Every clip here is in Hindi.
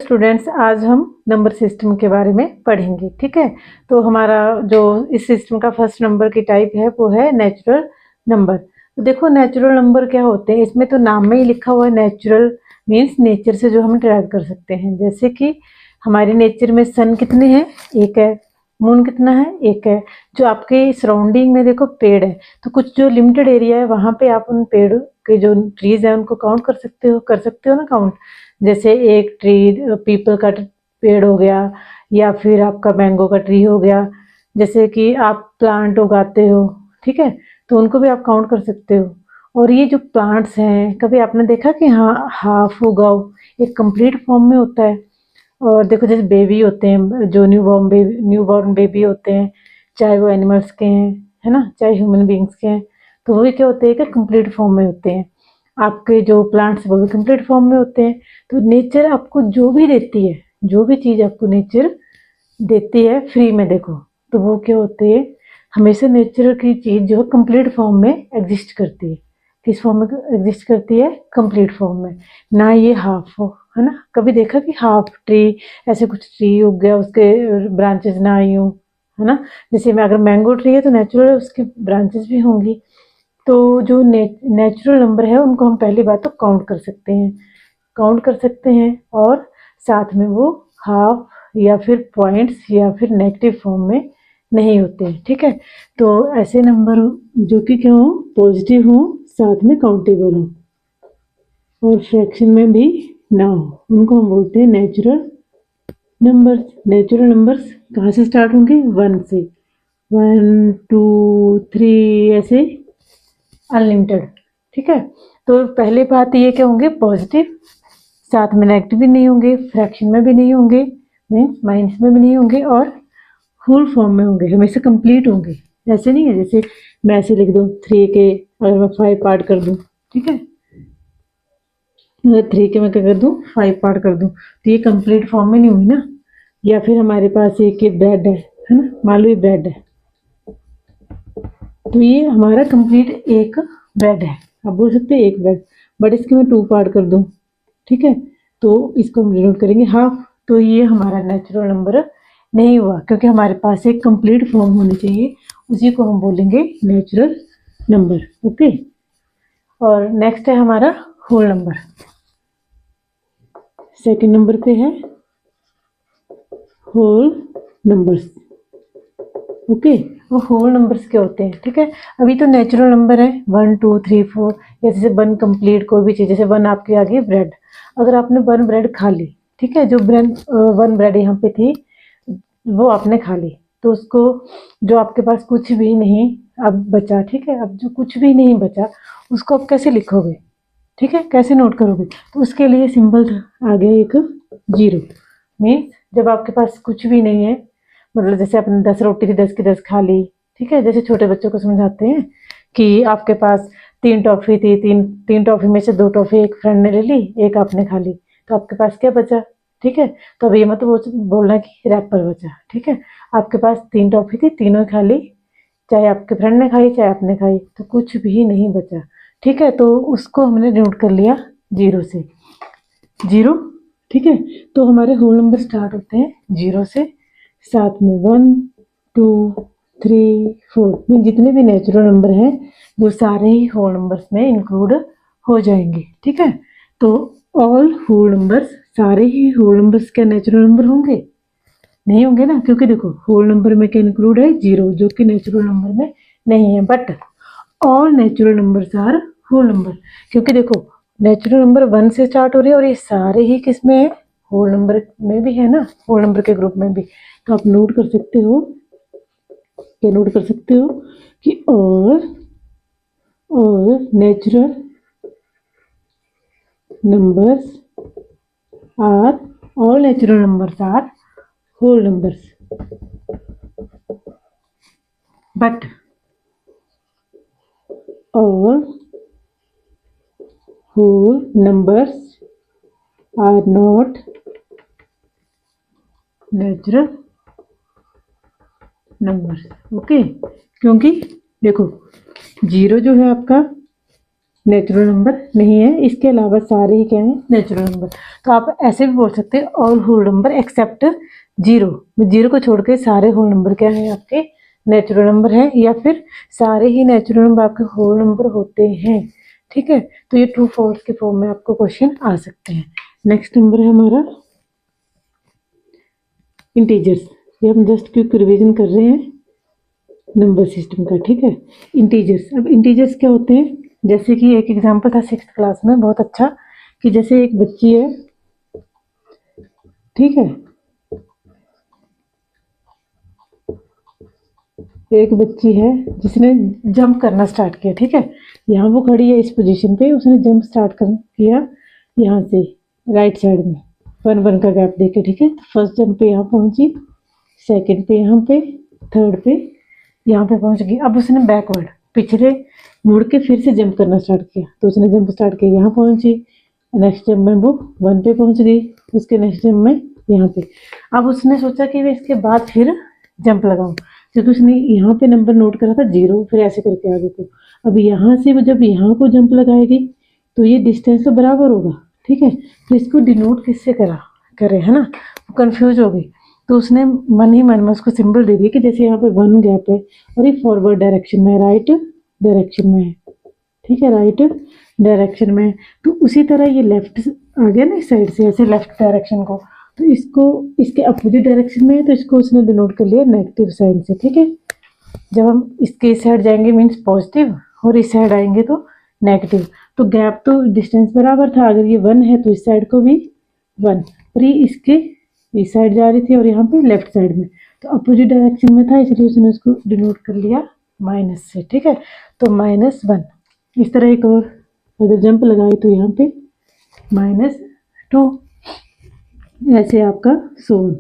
स्टूडेंट्स, आज हम नंबर सिस्टम के बारे में पढ़ेंगे। ठीक है, तो हमारा जो इस सिस्टम का फर्स्ट नंबर की टाइप है वो है नेचुरल नंबर। तो देखो नेचुरल नंबर क्या होते हैं, इसमें तो नाम में ही लिखा हुआ है नेचुरल, मीन्स नेचर से जो हम डिराइव कर सकते हैं। जैसे कि हमारे नेचर में सन कितने हैं, एक है। मून कितना है, एक है। जो आपके सराउंडिंग में देखो पेड़ है, तो कुछ जो लिमिटेड एरिया है वहां पे आप उन पेड़ के जो ट्रीज है उनको काउंट कर सकते हो ना काउंट। जैसे एक ट्री पीपल का पेड़ हो गया, या फिर आपका मैंगो का ट्री हो गया। जैसे कि आप प्लांट उगाते हो, ठीक है, तो उनको भी आप काउंट कर सकते हो। और ये जो प्लांट्स हैं, कभी आपने देखा कि हाँ हाफ उगाओ, एक कंप्लीट फॉर्म में होता है। और देखो जैसे बेबी होते हैं, जो न्यू बॉर्न बेबी होते हैं, चाहे वो एनिमल्स के हैं, है ना, चाहे ह्यूमन बींग्स के हैं, तो वो भी क्या होते हैं कि कंप्लीट फॉर्म में होते हैं। आपके जो प्लांट्स वो भी कंप्लीट फॉर्म में होते हैं। तो नेचर आपको जो भी देती है, जो भी चीज़ आपको नेचर देती है फ्री में, देखो तो वो क्या होती है, हमेशा नेचर की चीज़ जो है कंप्लीट फॉर्म में एग्जिस्ट करती है। किस फॉर्म में एग्जिस्ट करती है, कंप्लीट फॉर्म में, ना ये हाफ हो, है ना। कभी देखा कि हाफ ट्री, ऐसे कुछ ट्री उग गया उसके ब्रांचेस ना आई हो, है ना। जैसे में अगर मैंगो ट्री है तो नेचुरल उसकी ब्रांचेस भी होंगी। तो जो नेचुरल नंबर है उनको हम पहली बात तो काउंट कर सकते हैं, और साथ में वो हाफ या फिर पॉइंट्स या फिर नेगेटिव फॉर्म में नहीं होते हैं। ठीक है, तो ऐसे नंबर जो कि क्या हो, पॉजिटिव हो, साथ में काउंटेबल हो और फ्रैक्शन में भी ना हो, उनको हम बोलते हैं नेचुरल नंबर्स। नेचुरल नंबर्स कहाँ से स्टार्ट होंगे, 1 से, 1 2 3 ऐसे अनलिमिटेड। ठीक है, तो पहली बात ये क्या होंगे, पॉजिटिव, साथ में नेगेटिव भी नहीं होंगे, फ्रैक्शन में भी नहीं होंगे, मीन्स माइनस में भी नहीं होंगे, और होल फॉर्म में होंगे, हमेशा कंप्लीट होंगे। ऐसे नहीं है जैसे मैं ऐसे लिख दूँ 3 के, अगर मैं 5 पार्ट कर दूँ, ठीक है, अगर 3 के मैं क्या कर दूँ, 5 पार्ट कर दूँ, तो ये कंप्लीट फॉर्म में नहीं हुई ना। या फिर हमारे पास एक ब्रेड है ना, मान लो ये ब्रेड है, तो ये हमारा कंप्लीट एक ब्रेड है, आप बोल सकते हैं एक ब्रेड, बट इसके मैं 2 पार्ट कर दूँ, ठीक है, तो इसको हम डिनोट करेंगे हाफ। तो ये हमारा नेचुरल नंबर नहीं हुआ, क्योंकि हमारे पास एक कंप्लीट फॉर्म होनी चाहिए, उसी को हम बोलेंगे नेचुरल नंबर। ओके, और नेक्स्ट है हमारा होल नंबर। सेकंड नंबर पे है होल नंबर्स। ओके, वो होल नंबर्स क्या होते हैं, ठीक है। अभी तो नेचुरल नंबर है 1 2 3 4, या जैसे 1 कंप्लीट कोई भी चीज़, जैसे 1 आपके आगे ब्रेड, अगर आपने 1 ब्रेड खा ली, ठीक है, जो 1 ब्रेड यहाँ पे थी वो आपने खा ली, तो उसको, जो आपके पास कुछ भी नहीं अब बचा, ठीक है, अब जो कुछ भी नहीं बचा उसको आप कैसे लिखोगे, ठीक है, कैसे नोट करोगे, तो उसके लिए सिंबल आ गया एक 0। मीन्स जब आपके पास कुछ भी नहीं है, मतलब जैसे आपने 10 रोटी थी, 10 की 10 खा ली, ठीक है, जैसे छोटे बच्चों को समझाते हैं कि आपके पास 3 टॉफी थी, तीन टॉफी में से 2 टॉफी एक फ्रेंड ने ले ली, एक आपने खा ली, तो आपके पास क्या बचा, ठीक है। तो अब ये मत बोलना कि रैपर बचा, ठीक है, आपके पास 3 टॉफी थी, तीनों खा ली, चाहे आपके फ्रेंड ने खाई चाहे आपने खाई, तो कुछ भी नहीं बचा, ठीक है, तो उसको हमने नोट कर लिया 0 से, 0, ठीक है। तो हमारे होल नंबर स्टार्ट होते हैं 0 से, साथ में 1 2 3 4, में जितने भी नेचुरल नंबर हैं वो सारे ही होल नंबर्स में इंक्लूड हो जाएंगे, ठीक है। तो ऑल होल नंबर्स, सारे ही होल नंबर्स क्या नेचुरल नंबर होंगे, नहीं होंगे ना, क्योंकि देखो होल नंबर में क्या इंक्लूड है, 0, जो कि नेचुरल नंबर में नहीं है। But all natural numbers are whole number, क्योंकि देखो नेचुरल नंबर 1 से स्टार्ट हो रही है, और ये सारे ही किस में है, होल नंबर में भी है ना, होल नंबर के ग्रुप में भी। तो आप नोट कर सकते हो, क्या नोट कर सकते हो कि all natural numbers all natural numbers are whole numbers, but all whole numbers are not natural numbers। Okay, क्योंकि देखो 0 जो है आपका नेचुरल नंबर नहीं है। इसके अलावा सारे ही क्या हैं, नेचुरल नंबर। तो आप ऐसे भी बोल सकते हैं all whole number except zero. Zero को छोड़ के सारे होल नंबर क्या है आपके, नेचुरल नंबर है, या फिर सारे ही नेचुरल नंबर आपके होल नंबर होते हैं। ठीक है, तो ये ट्रू फॉल्स के फॉर्म में आपको क्वेश्चन आ सकते हैं। नेक्स्ट नंबर है हमारा इंटीजर्स। ये हम जस्ट क्विक रिवीजन कर रहे हैं नंबर सिस्टम का। ठीक है, इंटीजर्स। अब इंटीजर्स क्या होते हैं, जैसे कि एक एग्जांपल था 6th क्लास में बहुत अच्छा, कि जैसे एक बच्ची है, ठीक है, एक बच्ची है जिसने जंप करना स्टार्ट किया। ठीक है, यहाँ वो खड़ी है इस पोजीशन पे, उसने जंप स्टार्ट किया यहाँ से राइट साइड में 1 का गैप देके। ठीक है, तो फर्स्ट जंप पे यहाँ पहुंची, सेकंड पे यहाँ पे, थर्ड पे यहाँ पे पहुंच गई। अब उसने बैकवर्ड पिछले मुड़ के फिर से जंप करना स्टार्ट किया, तो उसने जंप स्टार्ट किया, यहाँ पहुंची, नेक्स्ट जंप में वो 1 पे पहुंच गई, उसके नेक्स्ट जंप में यहाँ पे। अब उसने सोचा कि मैं इसके बाद फिर जंप लगाऊं, क्योंकि उसने यहाँ पे नंबर नोट करा था 0, फिर ऐसे करके आगे को। अब यहाँ से वो जब यहाँ को जंप लगाएगी तो ये डिस्टेंस तो बराबर होगा। ठीक है, तो इसको डिनोट किससे करे, है ना, वो कन्फ्यूज हो गई। तो उसने मन ही मन में उसको सिंबल दे दिया कि जैसे यहाँ पे 1 गैप है और ये फॉरवर्ड डायरेक्शन में, राइट डायरेक्शन में है। ठीक है, राइट डायरेक्शन में, तो उसी तरह ये लेफ्ट आ गया ना इस साइड से, ऐसे लेफ्ट डायरेक्शन को, तो इसको इसके अपोजिट डायरेक्शन में है, तो इसको उसने डिनोट कर लिया नेगेटिव साइन से। ठीक है, जब हम इसके इस साइड जाएंगे मीन्स पॉजिटिव, और इस साइड आएंगे तो नेगेटिव। तो गैप तो डिस्टेंस बराबर था, अगर ये 1 है तो इस साइड को भी 1, और ये इसके इस साइड जा रही थी और यहाँ पे लेफ्ट साइड में, तो अपोजिट डायरेक्शन में था, इसलिए उसने उसको डिनोट कर लिया माइनस से। ठीक है, तो -1। इस तरह एक और अगर जंप लगाए तो यहाँ पे -2, ऐसे आपका 100।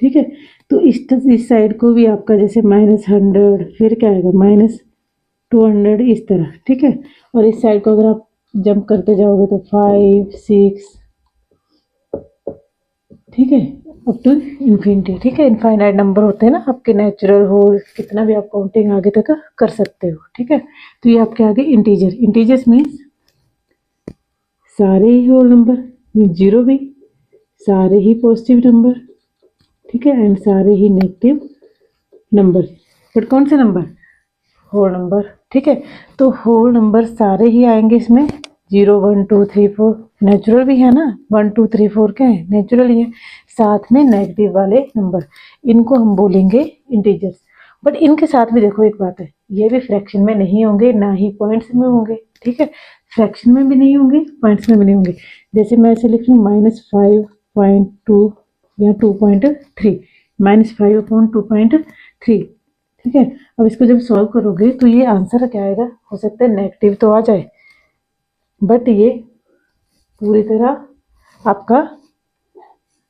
ठीक है, तो इस साइड को भी आपका जैसे -100, फिर क्या आएगा -200, इस तरह। ठीक है, और इस साइड को अगर आप जंप करते जाओगे तो 5, 6, ठीक है, अप टू इन्फिनिटी। ठीक है, इनफाइनाइट नंबर होते हैं ना आपके, नेचुरल होल कितना भी आप काउंटिंग आगे तक कर सकते हो। ठीक है, तो ये आपके आगे इंटीजर। इंटीजर्स मीन्स सारे ही होल नंबर, मीन 0 भी, सारे ही पॉजिटिव नंबर, ठीक है, एंड सारे ही नेगेटिव नंबर। बट कौन से नंबर, होल नंबर। ठीक है, तो होल नंबर सारे ही आएंगे इसमें, 0, 1, 2, 3, 4 नेचुरल भी है ना, 1, 2, 3, 4 क्या है, नेचुरल ही है। साथ में नेगेटिव वाले नंबर, इनको हम बोलेंगे इंटीजर्स। बट इनके साथ भी देखो एक बात है, ये भी फ्रैक्शन में नहीं होंगे, ना ही पॉइंट्स में होंगे। ठीक है, फ्रैक्शन में भी नहीं होंगे, पॉइंट्स में भी नहीं होंगे। जैसे मैं ऐसे लिख लूँ -5.2 या 2.3, -5/2.3। ठीक है, अब इसको जब सॉल्व करोगे तो ये आंसर क्या आएगा, हो सकता है नेगेटिव तो आ जाए, बट ये पूरी तरह आपका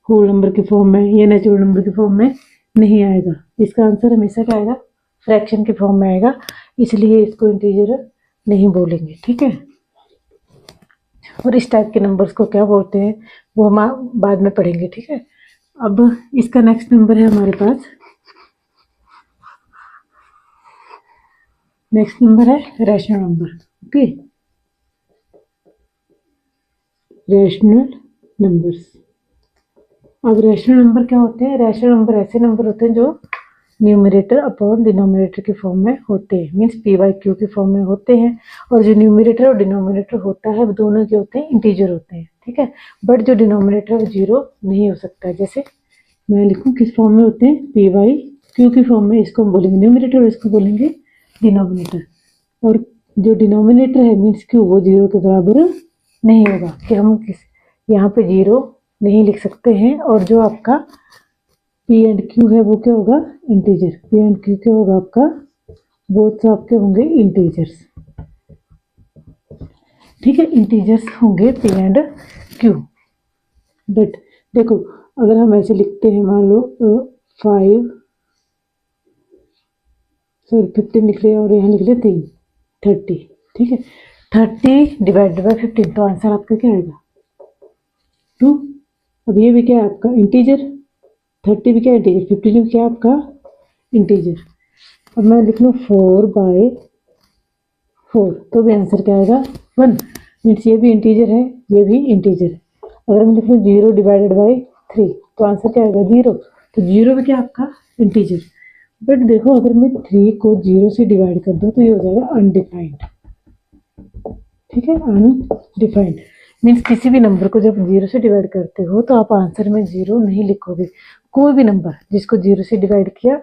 होल नंबर के फॉर्म में या नेचुरल नंबर के फॉर्म में नहीं आएगा। इसका आंसर हमेशा क्या आएगा, फ्रैक्शन के फॉर्म में आएगा, इसलिए इसको इंटीजर नहीं बोलेंगे। ठीक है, और इस टाइप के नंबर्स को क्या बोलते हैं वो हम बाद में पढ़ेंगे। ठीक है, अब इसका नेक्स्ट नंबर है हमारे पास, नेक्स्ट नंबर है rational number. Okay, rational numbers. अब रैशनल नंबर क्या होते हैं, रैशनल नंबर ऐसे नंबर होते हैं जो न्यूमरेटर अपॉन डिनोमिनेटर के फॉर्म में होते हैं, मीन्स p/q के फॉर्म में होते हैं। और जो न्यूमरेटर और डिनोमिनेटर होता है वो दोनों के होते हैं, इंटीजर होते हैं। ठीक है, बट जो डिनोमिनेटर वो 0 नहीं हो सकता है। जैसे मैं लिखूँ किस फॉर्म में होते हैं, p/q के फॉर्म में, इसको हम बोलेंगे न्यूमरेटर और इसको बोलेंगे डिनोमिनेटर। और जो डिनोमिनेटर है मीन्स q, वो 0 के बराबर नहीं होगा, कि हम यहाँ पे 0 नहीं लिख सकते हैं। और जो आपका p एंड q है वो क्या होगा, इंटीजर। p एंड q क्या होगा आपका, बोथ आपके होंगे इंटीजर्स। ठीक है, इंटीजर्स होंगे p एंड q। बट देखो अगर हम ऐसे लिखते हैं, मान लो 15 लिख रहे हैं और यहाँ लिख रहे 3, 30। ठीक है, 30 डिवाइडेड बाई 15, तो आंसर आपका क्या आएगा, 2। अब ये भी क्या है आपका इंटीजर, 30 भी क्या इंटीजर, 15 भी क्या आपका इंटीजर। अब मैं लिख लूँ 4/4, तो भी आंसर क्या आएगा 1 मीन्स ये भी इंटीजर है, ये भी इंटीजर है। अगर हम लिखें 0 डिवाइडेड बाई 3 तो आंसर क्या आएगा 0। तो 0 भी क्या आपका इंटीजर। बट देखो अगर मैं 3 को 0 से डिवाइड कर दूँ तो ये हो जाएगा अनडिफाइंड। ठीक है, अनडिफाइंड मीन्स किसी भी नंबर को जब 0 से डिवाइड करते हो तो आप आंसर में 0 नहीं लिखोगे। कोई भी नंबर जिसको 0 से डिवाइड किया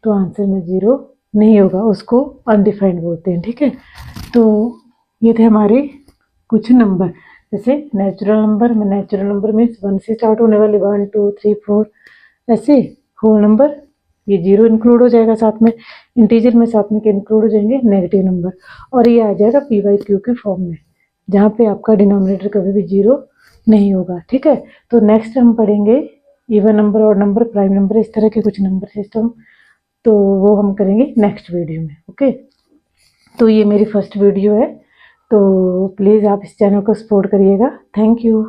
तो आंसर में 0 नहीं होगा, उसको अनडिफाइंड बोलते हैं। ठीक है, तो ये थे हमारे कुछ नंबर। जैसे नेचुरल नंबर में, नेचुरल नंबर मीन्स 1 से स्टार्ट होने वाले 1 2 3 4, ऐसे होल नंबर ये 0 इंक्लूड हो जाएगा साथ में, इंटीजर में साथ में इंक्लूड हो जाएंगे नेगेटिव नंबर, और ये आ जाएगा p/q की फॉर्म में, जहाँ पे आपका डिनोमिनेटर कभी भी 0 नहीं होगा। ठीक है, तो नेक्स्ट हम पढ़ेंगे even number, odd number, prime number, इस तरह के कुछ नंबर सिस्टम, तो वो हम करेंगे नेक्स्ट वीडियो में। ओके, तो ये मेरी फर्स्ट वीडियो है, तो प्लीज़ आप इस चैनल को सपोर्ट करिएगा। Thank you.